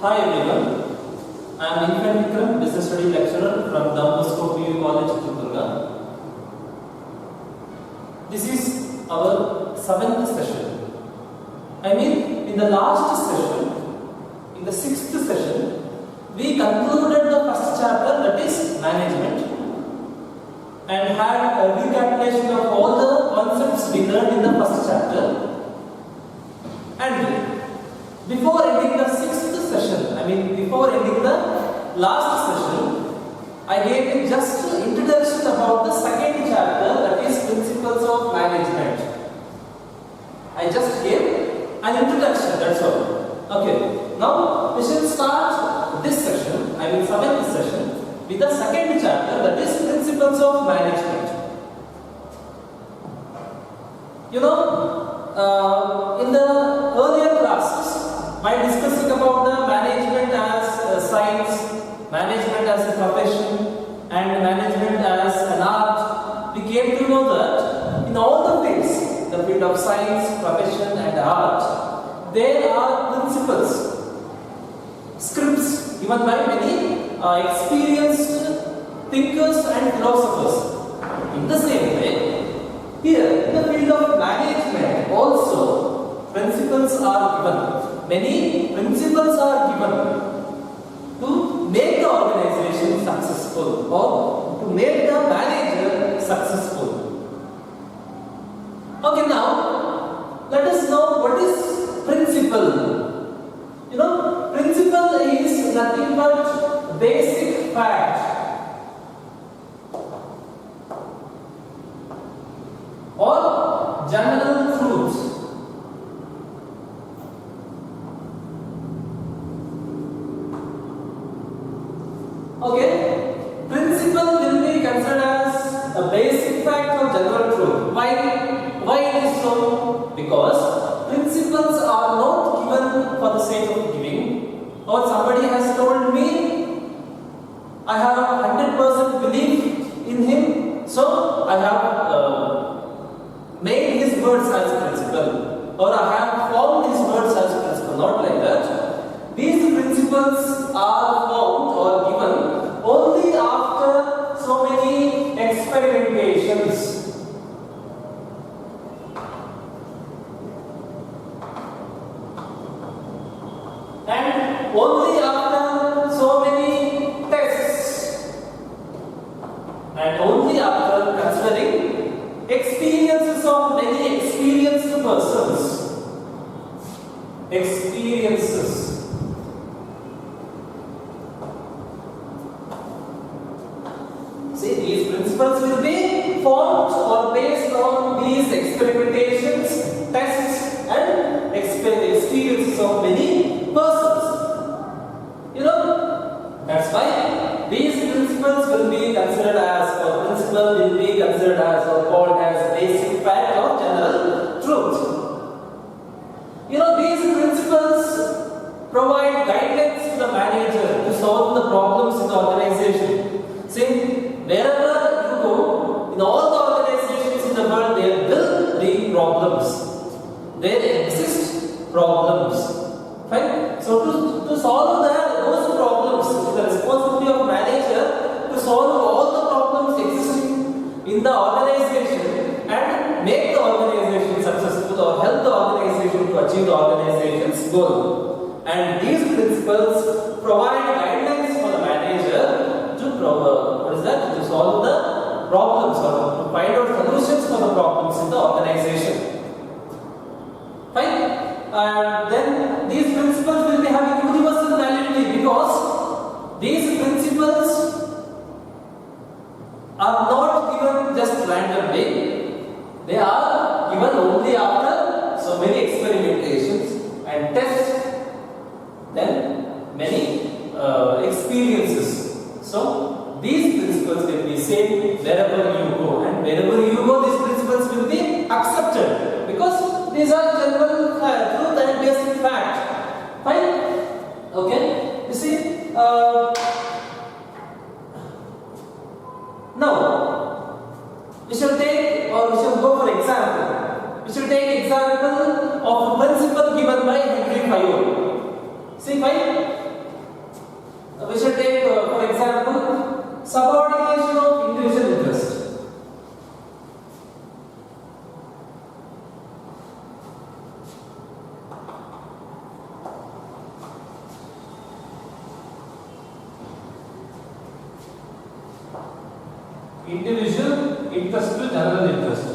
Hi everyone, I am Infant Vikram, Business Study Lecturer from Don Bosco PU College, Chittorga. This is our 7th session. In the last session, in the 6th session, we concluded the first chapter, that is management, and had a recapitulation of all the concepts we learned in the first chapter. And before ending the 6th session, before ending the last session, I gave you just an introduction about the second chapter, that is Principles of Management. I just gave an introduction, that's all. Okay, now we shall start this session, 7th session, with the second chapter, that is Principles of Management. In the earlier classes, by discussing about the management as a science, management as a profession, and management as an art, we came to know that in all the fields, the field of science, profession, and art, there are principles, scripts given by many experienced thinkers and philosophers. In the same way, here in the field of management also principles are given. Many principles are given to make the organization successful or to make the manager successful. Okay, now let us know what is principle. Principle is nothing but basic fact or general truth. Okay, principle will be considered as a basic fact or general truth. Why it is so? Because principles are not given for the sake of giving, or somebody has told me I have 100% belief in him, so I have made his words as principle, or I have formed his words as principle. Not like that. These principles are formed or given only after so many experimentations. And only after so many tests. And only after considering experiences of many experienced persons. Experiences. See, these principles will be formed or based on these experimentations, tests, and experiences of many persons. That's why these principles will be considered as, or principle will be considered as or called as basic fact or general truth. These principles provide guidance to the manager to solve the problems in the organization. See, wherever you go, in all the organizations in the world, there will be problems. There exist problems. Fine? So to solve those problems, it is the responsibility of manager to solve all the problems existing in the organization and make the organization successful or help the organization to achieve the organization's goal. And these principles provide guidelines for the manager to to solve the problems or to find out solutions for the problems in the organization. Fine? And then these principles will be having universal validity because these principles are not given just randomly. They are given only after so many experimentations and tests, then many experiences. So these principles will be same wherever you go, and wherever you go, these principles will be accepted because these are general truth and basic fact. Fine? Okay? You see, now we shall take, or we shall go for example. We shall take example of a principle given by Henry Fayol. See, fine? individual interest to general interest.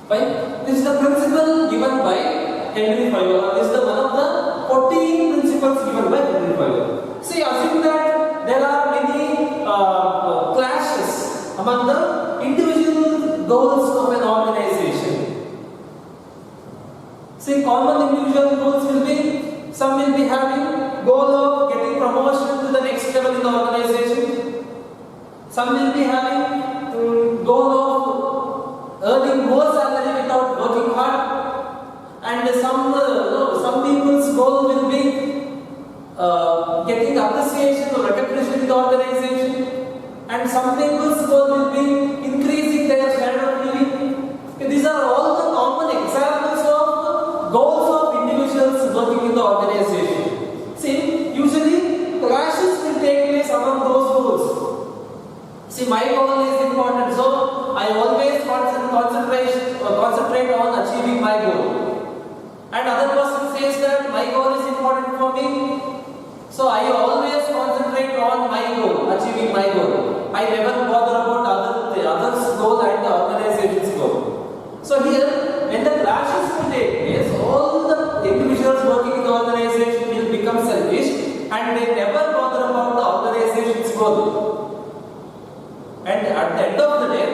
Fine. This is the principle given by Henry Fayol. This is the one of the 14 principles given by Henry Fayol. See, assume that there are many clashes among the individual goals of an organization. See, common individual goals will be, some will be having goal of getting promotion to the next level in the organization. Some will be having goal of earning more salary without working hard, and some people's goal will be getting appreciation or recognition in the organization, and some people's goal will be increasing their standard of living. Okay, these are all the common examples of goals of individuals working in the organization. See, usually clashes will take place among those goals. See, my goal is important, so I always concentrate on achieving my goal. And other person says that my goal is important for me, so I always concentrate on my goal, achieving my goal. I never bother about others' goal and the organization's goal. So here, when the clashes will take place, all the individuals working in the organization will become selfish, and they never bother about the organization's goal. And at the end of the day,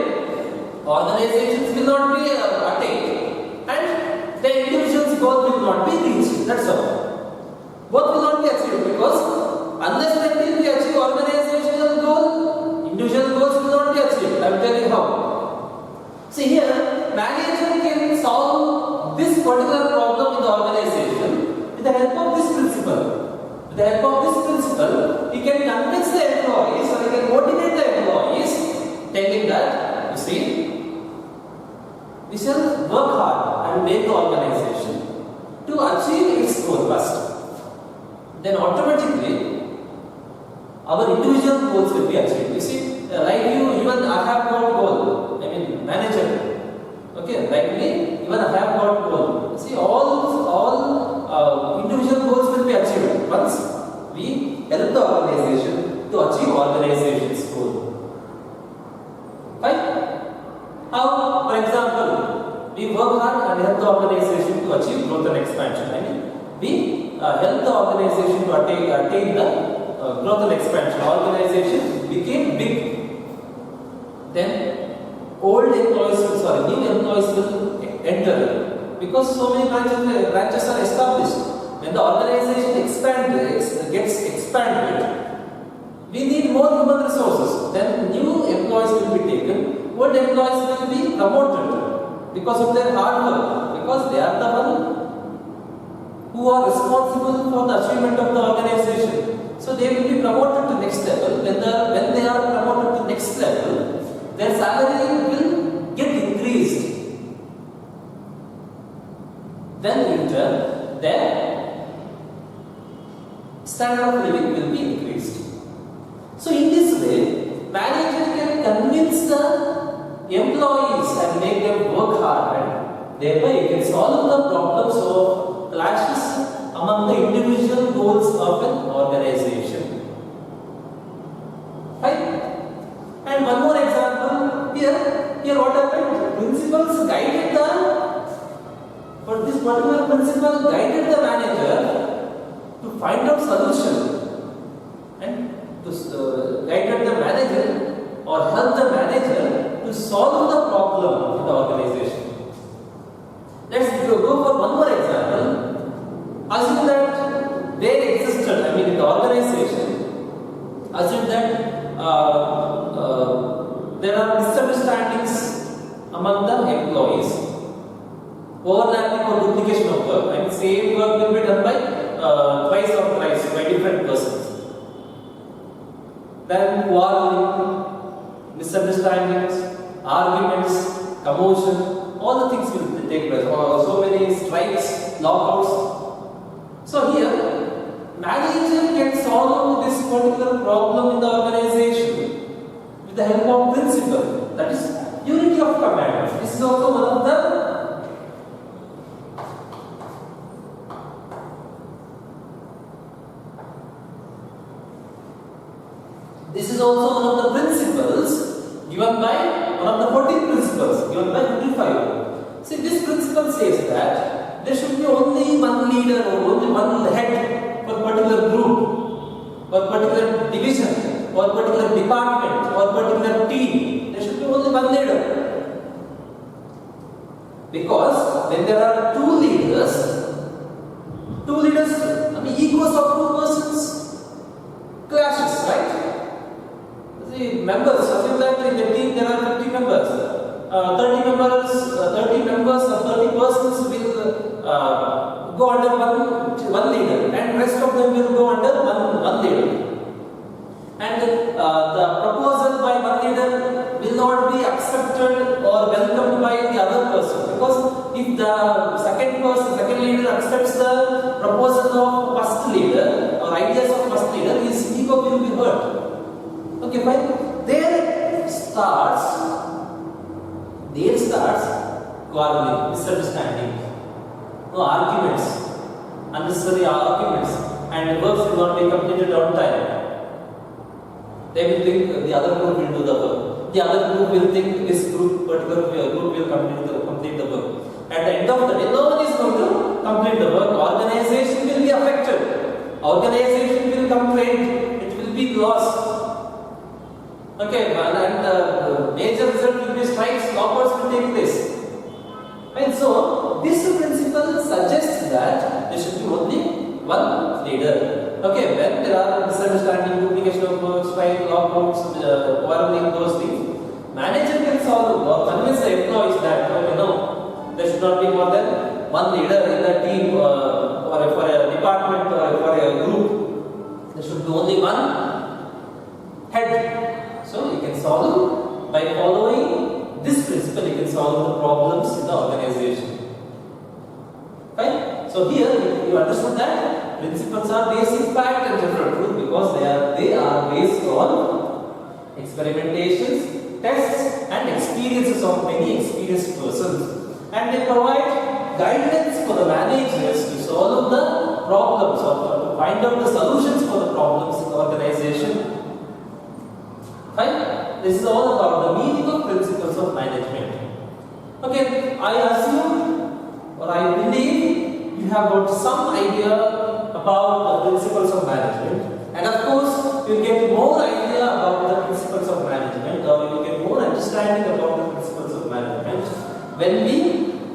organizations will not be attained, and the individual's goal will not be reached. That's all. Both will not be achieved, because unless and until we achieve organizational goal, individual goals will not be achieved. I will tell you how. See here, manager can solve this particular problem in the organization with the help of this principle. With the help of this principle, he can convince the employees, or he can motivate the employees, telling that, you see, we shall work hard and make the organization to achieve its goal first. Then automatically, our individual goals will be achieved. You see, like you, even I have got goal. I mean, manager. Okay, like me, even I have got goal. See, all individual goals will be achieved once we help the organization to achieve organization's goal. Fine? How, for example, we work hard and help the organization to achieve growth and expansion. I mean, we help the organization to attain the growth and expansion. Organization became big. Then new employees will enter, because so many branches are established. When the organization gets expanded, we need more human resources. Then new employees will be taken. Old employees will be promoted because of their hard work, because they are the one who are responsible for the achievement of the organization. So they will be promoted to next level. When they are promoted to next level, their salary will get increased. Then in turn, their standard of living will be increased. So in this way, manager can convince the employees and make them work hard, and thereby it can solve the problems of clashes among the individual goals of an organization. Right? And one more example here what happened? Principles guided this particular principle guided the manager to find out solution, and to guided the manager or help the manager to solve the problem in the organization. Let's go for one more example. Assume that there existed, in the organization, assume that there are misunderstandings among the employees, overlapping or duplication of work. Same work will be done by twice or thrice by different persons. Then quarreling, misunderstandings, arguments, commotion, all the things will take place. So many strikes, lockouts. So here, manager can solve this particular problem in the organization with the help of principle, that is unity of command. This is also one of the This is also one of the principles given by one of the 14 principles given by Henry Fayol. See, this principle says that there should be only one leader or only one head for a particular group, or particular division, or particular department, or particular team. There should be only one leader. Because when there are two leaders, I mean, egos of two persons clashes, right? See, members, assume that in the team there are 50 members. 30 members or 30 persons will go under one leader, and rest of them will go under one leader. And the proposal by one leader will not be accepted or welcomed by the other person, because if the second leader accepts the proposal of first leader or ideas of first leader, his ego will be hurt. Okay, fine. There starts quarreling, misunderstanding, no arguments, unnecessary arguments, and works will not be completed on time. They will think the other group will do the work. The other group will think this particular group will complete the work. At the end of the day, no one is going to complete the work. Organization will be affected. Organization will complain. It will be lost. Okay, and the major result will be strikes. Lockouts will take place. And so, this principle suggests that there should be only one leader. Okay, when there are misunderstanding, duplication of work, strike, lockouts, quarreling, those things, manager can solve or convince the employees that there should not be more than one leader in the team or for a department or for a group. There should be only one head. So you can solve by following this principle. You can solve the problems in the organization. Fine. So here you understood that principles are basic fact and general truth, because they are based on experimentations, tests, and experiences of many experienced persons, and they provide guidance for the managers to solve the problems or to find out the solutions for the problems in the organization. Fine? This is all about the meaning of principles of management. Okay, I assume or I believe you have got some idea about the principles of management, and of course you will get more idea about the principles of management, or you will get more understanding about the principles of management when we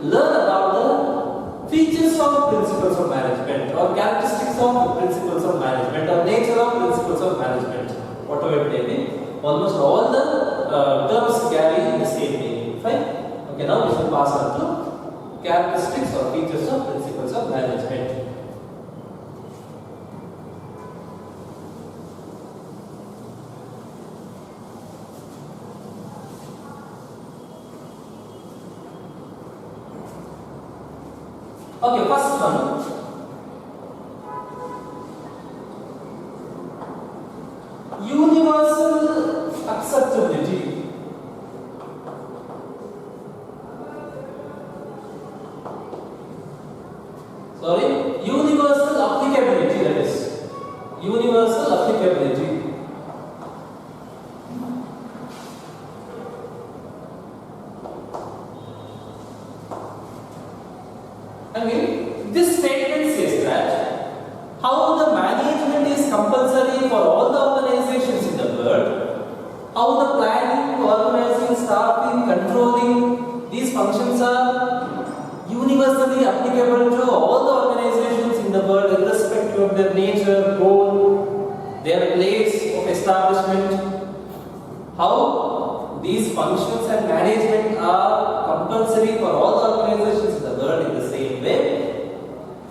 learn about the features of principles of management, or characteristics of principles of management, or nature of principles of management, whatever it may be. Almost all the terms carry the same meaning. Fine? Okay, now we shall pass on to characteristics or features of principles of management. Okay, first one. Universal acceptability. Universal applicability, that is. Universal applicability. I mean, this statement says that how the management is compulsory for all the organizations in the world, how the planning, organizing, staffing, controlling, these functions are universally applicable to all the organizations in the world, irrespective of their nature, role, their place of establishment. How these functions and management are compulsory for all the organizations in the world in the same way.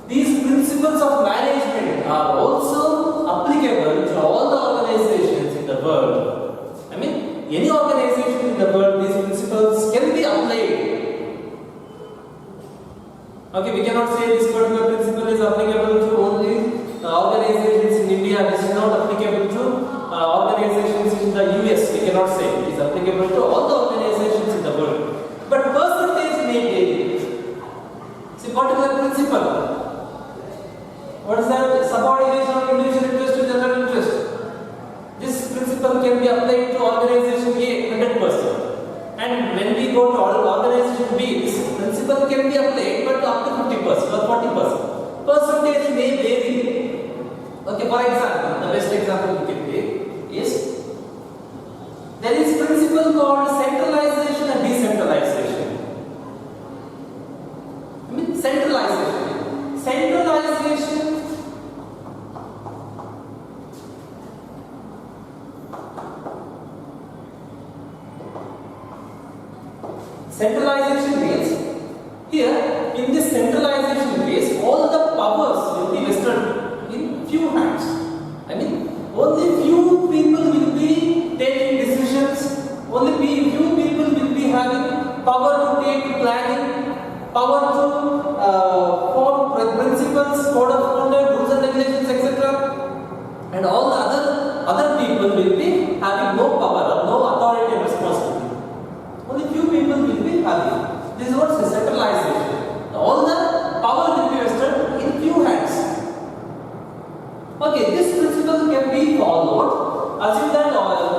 These principles of management are also applicable to all the organizations in the world. I mean, any organization in the world, these principles can be applied. Okay, we cannot say this particular principle is applicable to only organizations in India. This is not applicable to organizations in the US. We cannot say it is applicable to all the organizations in the world. But percentage maintaining is a particular principle. What is that? Subordination of individual interest to general interest. This principle can be applied, but up to 50% or 40%. Percentage may vary. Okay, for example, the best example we can take is there is principle called centralization and decentralization. I mean centralization. Centralization means here in this centralization case all the powers will be vested in few hands. I mean only few people will be taking decisions, only few people will be having power to take planning, power to form principles, code of conduct, rules and regulations, etc. And all the other people will be having no power or no authority and responsibility. Only few people will be having. This is what is centralization. All the power will be vested in few hands. Okay, this principle can be followed. Assume that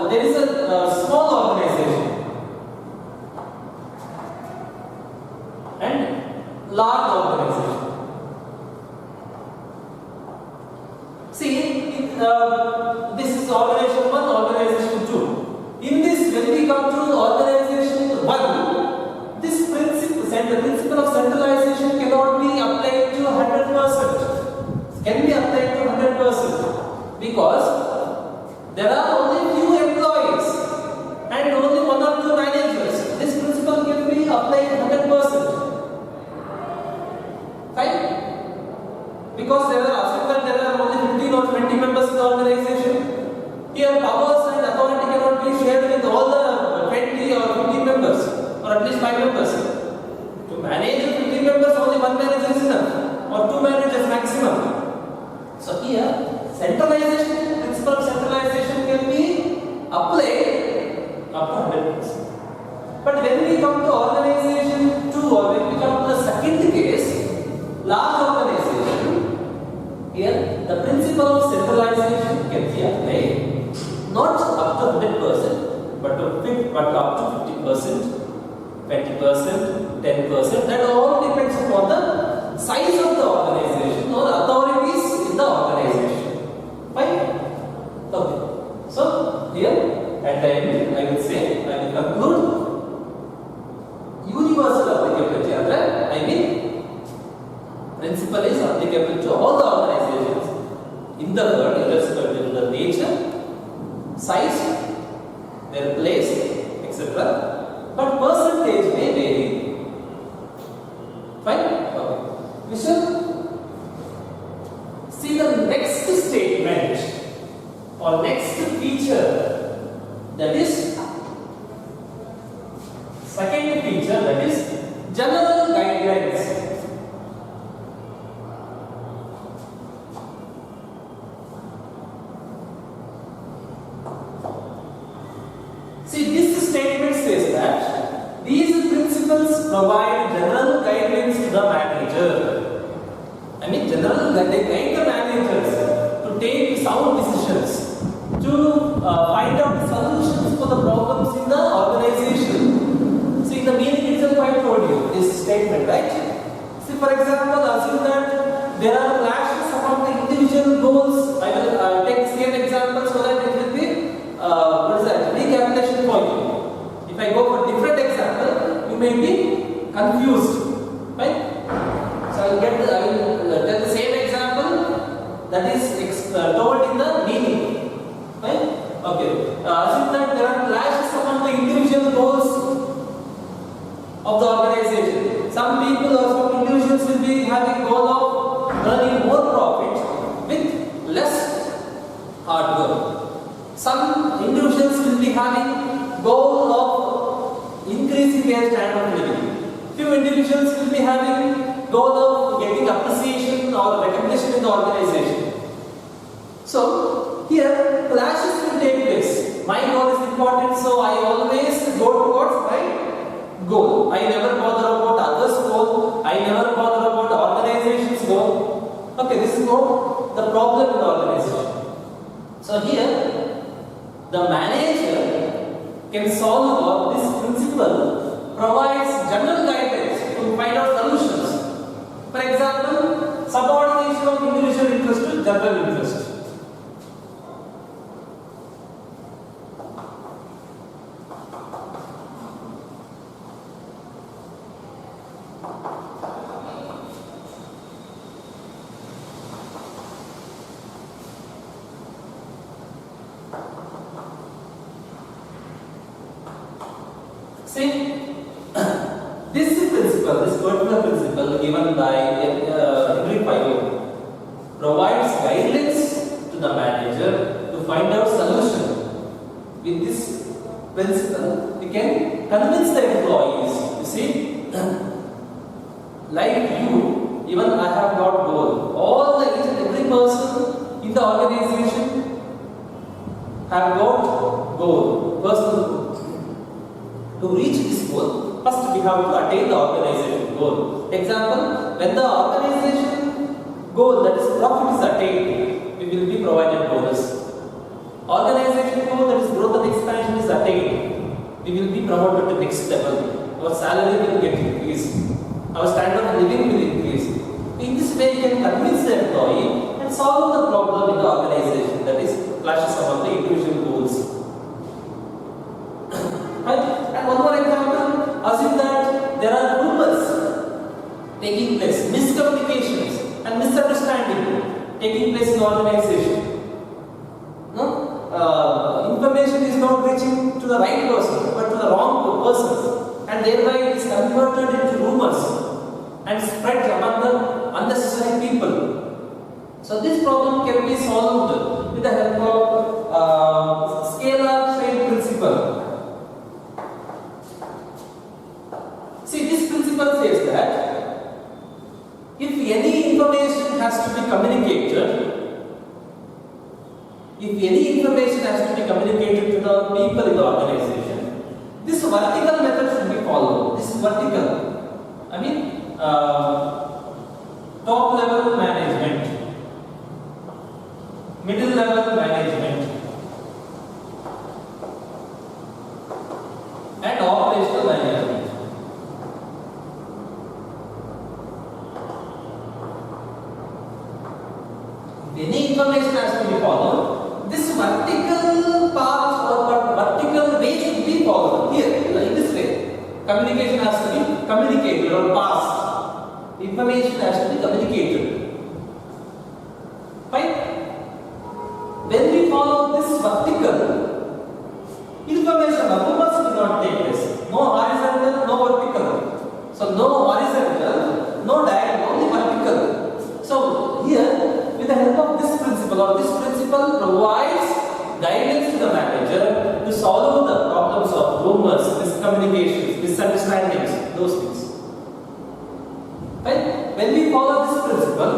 there is a small organization and large organization. See, this is organization 1, organization 2. In this, when we come to organization 1, this principle, the principle of centralization cannot be applied to 100%. Can be applied to 100% because there are only few employees and only 1 or 2 managers. This principle can be applied 100%. Fine? Because there are only 15 or 20 members in the organization. Here powers and authority cannot be shared with all the 20 or 15 members or at least 5 members. To manage 15 members, only 1 manager is enough or 2 managers maximum. So here, centralization, principle of centralization can be applied up to 100%. But when we come to organization 2 or when we come to the second case, large organization, here the principle of centralization can be applied not up to 100%, but up to 50%, 20%, 10%. That all depends upon the size of the organization or authorities in the organization. Fine? Okay. So here at the end I will say, I will conclude universal applicability. I mean principle is applicable to all the organizations in the world irrespective of the nature, size, their place, etc. But percentage may vary. Fine? Okay. We shall see the next statement or next feature, that is second feature, that is general guidelines. See, this statement says that these principles provide general guidelines to the manager. I mean, general guide the managers to take sound decisions, to find out solutions for the problems in the organization. See, the meaning itself I told you, this statement, right? See, for example, assume that there are clashes among the individual goals. I will take the same example so that it will be recapitulation for you. If I go for different example, you may be confused, right? So I will tell the same example that is told in the meaning, right? Okay. Assume that there are clashes among the individual goals of the organization. Some people or some individuals will be having goal of earning more profit with less hard work. Some individuals will be having goal of increasing their standard of living. Few individuals will be having goal of getting appreciation or recognition in the organization. So here clashes will take place. My goal is important, so I always go towards my goal. I never bother about others' goal. I never bother about organization's goal. Okay, this is not the problem in the organization. So here the manager can solve this principle, provides general guidance to find out solutions. See, this principle, this particular principle given by Henry Fayol provides guidelines to the manager to find out solution. With this principle, we can convince the employees. You see, like you, even I have got goal. All the each and every person in the organization have got goal, personal goal. To reach this goal, first we have to attain the organization goal. Example, when the organization goal, that is profit, is attained, we will be provided bonus. Organization goal, that is growth and expansion, is attained, we will be promoted to next level. Our salary will get increased. Our standard of living will increase. In this way, you can convince the employee and solve the problem in the organization. That is, clashes among the individual goals. And one more example, assume that there are rumors taking place, miscommunications and misunderstanding taking place in the organization. No? Information is not reaching to the right person but to the wrong person, and thereby it is converted into rumors and spread among the unnecessary people. So this problem can be solved with the help of scalar chain principle. See, this principle says that if any information has to be communicated, to the people in the organization, this vertical method should be followed. This vertical, I mean, top level management, middle level management, and operational management. Any information has to be followed. This vertical path or vertical way should be followed. Here, in this way, communication has to be communicated or passed. Information has to be communicated. Fine? When we follow this vertical, information rumors will not take place. No horizontal, no vertical. So no horizontal, no diagonal, only vertical. So here, with the help of this principle, or this principle provides guidance to the manager to solve the problems of rumors, miscommunications, misunderstandings, those things. Right? When we follow this principle,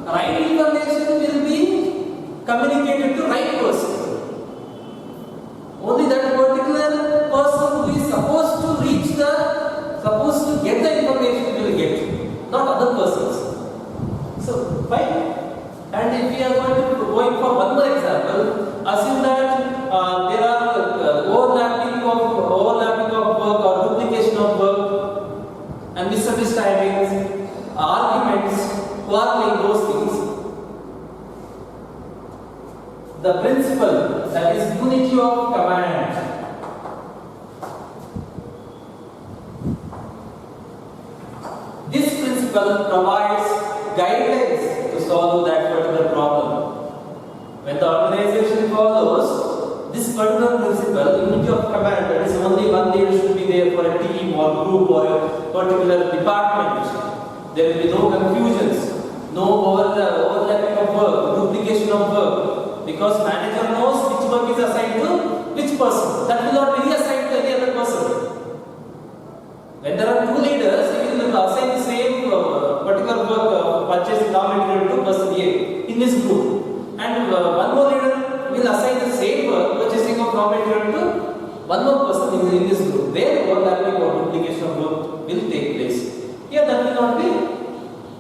right information will be communicated to right person. Only that particular person who is supposed to get the information will get, not other persons. So, fine. And if we are going for one more example, assume that there are overlapping of work or duplication of work and misunderstandings, arguments, quarreling, those things. The principle, that is unity of command. This principle provides guidelines to solve that particular problem. When the organization follows this particular principle, unity of command, that is only one leader should be there for a team or group or a particular department. There will be no confusions, no overlapping of work, duplication of work, because manager knows which work is assigned to which person. That will not be reassigned to any other person. When there are two leaders, he will assign the same particular work, purchasing raw material to person A in this group, and one more leader will assign the same work, purchasing of raw material to one more person in this group. Where overlapping or duplication of work will take place. Here that will not be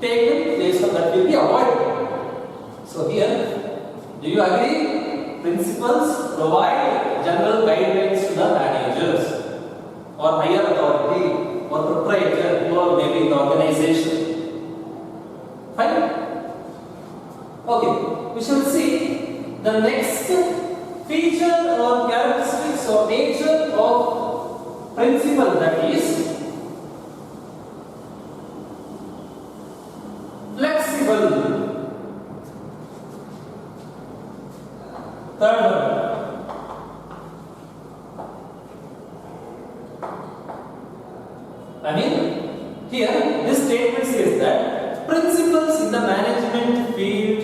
taken place, or that will be avoided. So here, do you agree? Principles provide general guidelines to the managers or higher authority or proprietor or maybe the organization. Fine? Okay, we shall see the next feature or characteristics or nature of principle, that is flexible. Third one, I mean, here this statement says that principles in the management field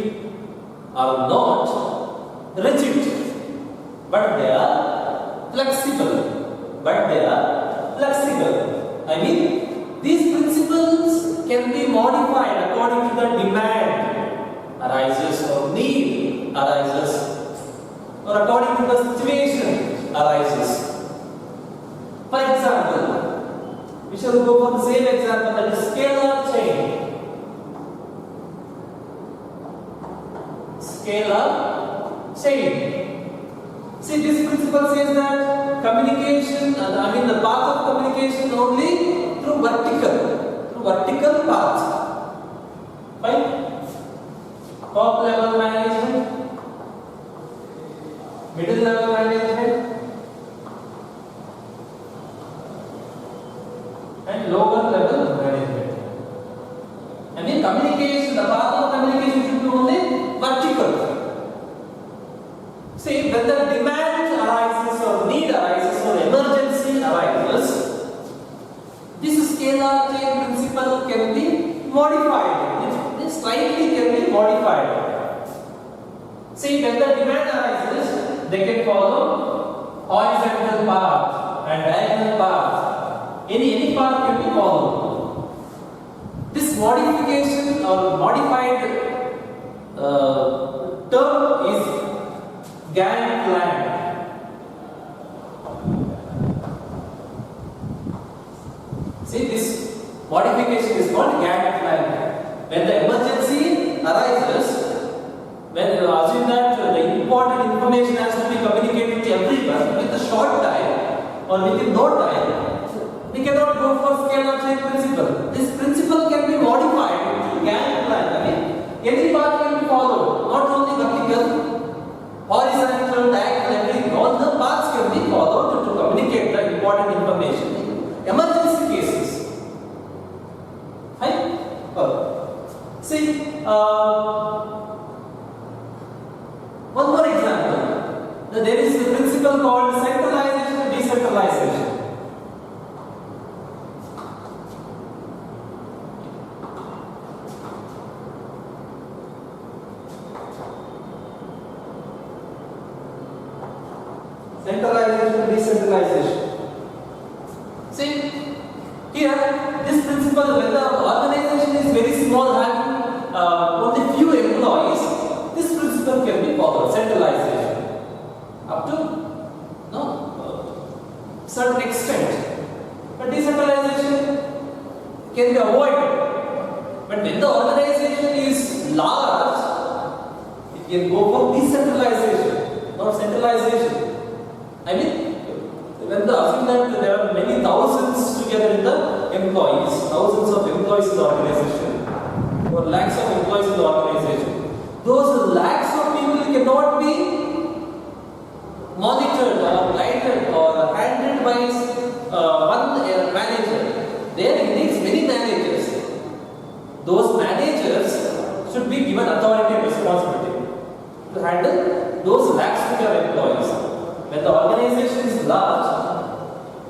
are not rigid, but they are flexible. I mean, these principles can be modified according to the demand arises or need arises, or according to the situation arises. For example, we shall go for the same example, that is scalar chain. Scalar chain. See, this principle says that communication, the path of communication only through vertical path. Fine? Top level management, middle level management, and lower level management. I mean, communication, the path of communication should be only vertical. See, when the demand arises or need arises or emergency arises, this scalar chain principle can be modified. It slightly can be modified. See, when the demand arises, they can follow horizontal path and diagonal path. Any path can be followed. This modification or modified term is Gantt plan. See, this modification is called Gantt plan. When the emergency arises, when you assume that the important information has to be communicated to everyone with a short time or within no time, we cannot go for scalar chain principle. This principle can be modified to Gantt plan. I mean, any path can be followed, not only vertical, horizontal, diagonal, everything. All the paths can be followed to communicate the important information in emergency cases. Fine? See, one more example. There is a principle called centralization and decentralization. Centralization and decentralization. See, here this principle, when the organization is very small, having only few employees, this principle can be followed. Centralization up to certain extent, but decentralization can be avoided. But when the organization is large, it can go for decentralization, not centralization. I mean, when the assume that there are many thousands together in the employees, thousands of employees in the organization, or lakhs of employees in the organization, those lakhs of people cannot be monitored or guided or handled by one manager. There needs many managers. Those managers should be given authority and responsibility to handle those lakhs of their employees. When the organization is large,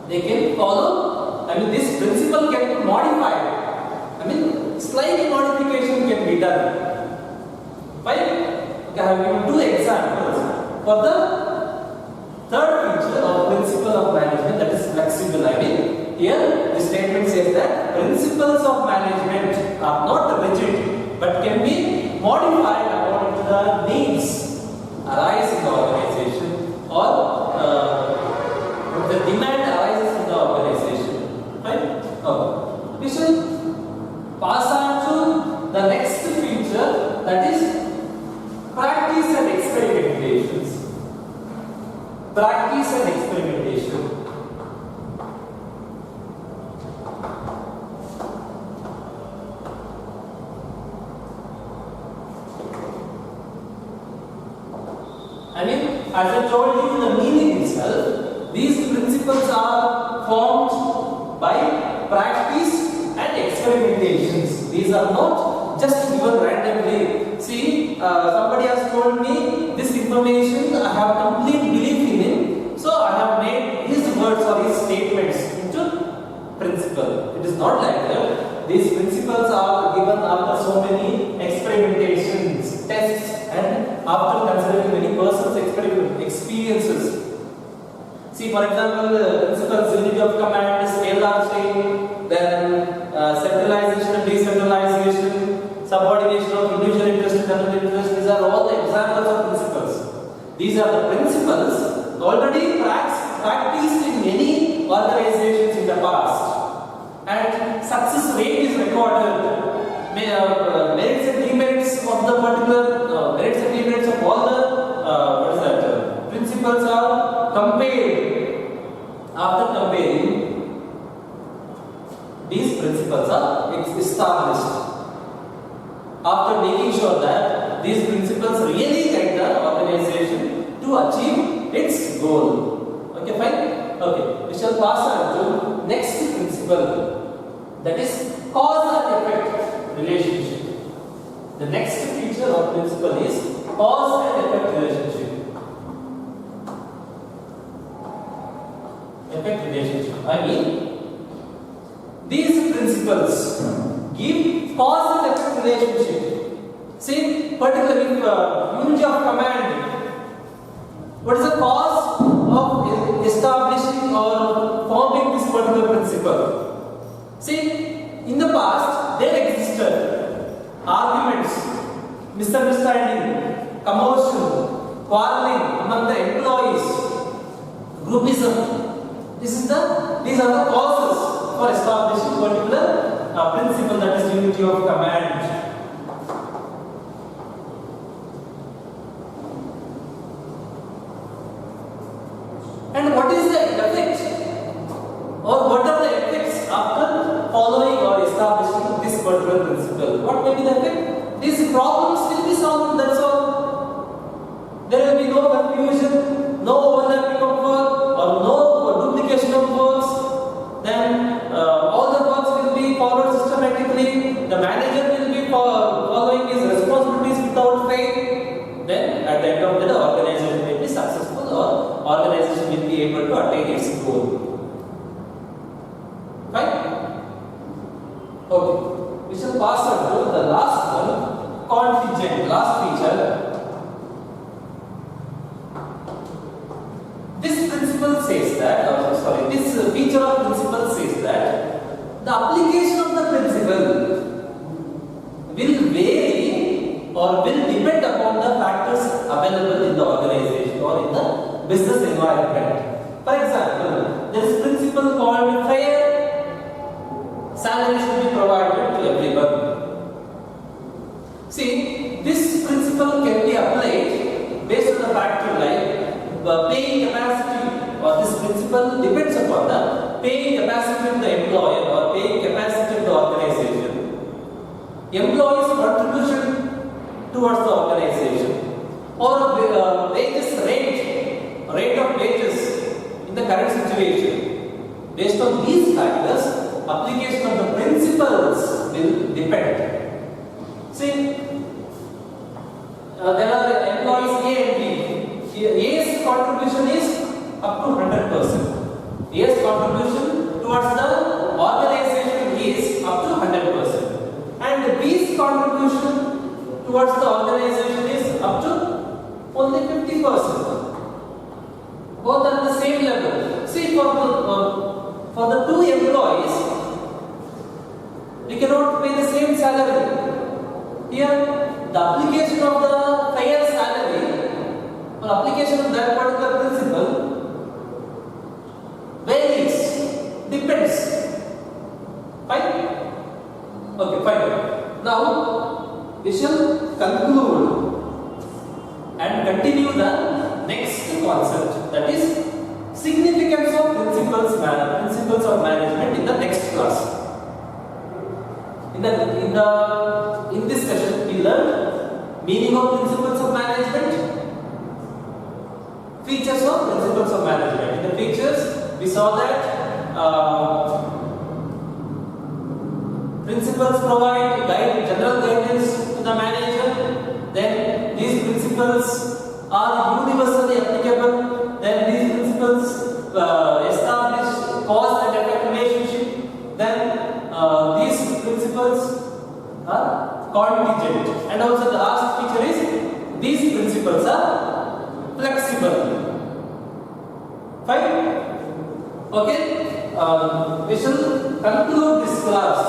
they can follow, this principle can be modified. Slight modification can be done. Fine? Okay, I have given two examples for the third feature of principle of management, that is flexible. Here the statement says that principles of management are not rigid but can be modified according to the needs arise in the organization, or the demand arises in the organization. Right? Okay. We shall pass on to the next feature, that is practice and experimentations. Practice and experimentation. As I told you in the meaning itself, these principles are formed by practice and experimentations. These are not just given randomly. See, somebody has told me this information, I have complete belief in him, so I have made his words or his statements into principle. It is not like that. These principles are given after so many experimentations, tests, and after considering many persons' experiences. See, for example, principles unity of command, scalar chain, then centralization and decentralization, subordination of individual interest to general interest. These are all the examples of principles. These are the principles already practiced in many organizations in the past, and success rate is recorded. Merits and demerits of the particular merits and demerits of all the principles are compared. After comparing, these principles are established. After making sure that these principles really guide the organization to achieve its goal. Okay, fine? Okay, we shall pass on to next principle, that is cause and effect relationship. The next feature of principle is cause and effect relationship. Effect relationship. I mean, these principles give cause and effect relationship. See, particularly unity of command. What is the cause of establishing or forming this particular principle? See, in the past there existed arguments, misunderstanding, commotion, quarreling among the employees, groupism. These are the causes for establishing particular principle, that is unity of command. And what is the effect, or what are the effects after following or establishing this particular principle? What may be the effect? These problems will be solved, that's all. There will be no confusion, no overlapping of work, or no duplication of works. Then all the works will be followed systematically. The manager will be following his responsibilities without fail. Then at the end of the day, the organization will be successful, or organization will be able to attain its goal. Fine? Okay. We shall pass on to the last one, contingent, last feature. This principle says that, this feature of principle says that the application of the principle will vary or will depend upon the factors available in the organization or in the business environment. For example, there is a principle called fair salary should be provided to everyone. See, this principle can be applied based on the factor like paying capacity, or this principle depends upon the paying capacity of the employer or paying capacity of the organization. Employees' contribution towards the organization, or wages rate of wages in the current situation. Based on these factors, application of the principles will depend. See, there are employees A and B. A's contribution is up to 100%. A's contribution towards the organization is up to 100%. And B's contribution towards the organization is up to only 50%. Both are at the same level. See, for the two employees, we cannot pay the same salary. Here, the application of the fair salary or application of that particular principle varies, depends. Fine? Okay, fine. Now, we shall conclude and continue the next concept, that is significance of principles of management in the next class. In this session, we learned meaning of principles of management, features of principles of management. In the features, we saw that principles provide general guidance to the manager. Then these principles are universally applicable. Then these principles establish cause and effect relationship. principles are contingent, and also the last feature is these principles are flexible. Fine. Okay. We shall conclude this class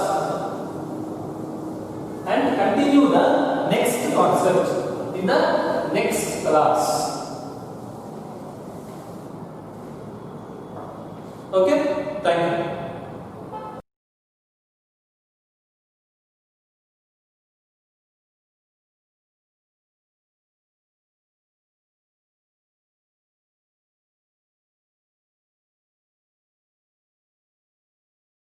and continue the next concept in the next class.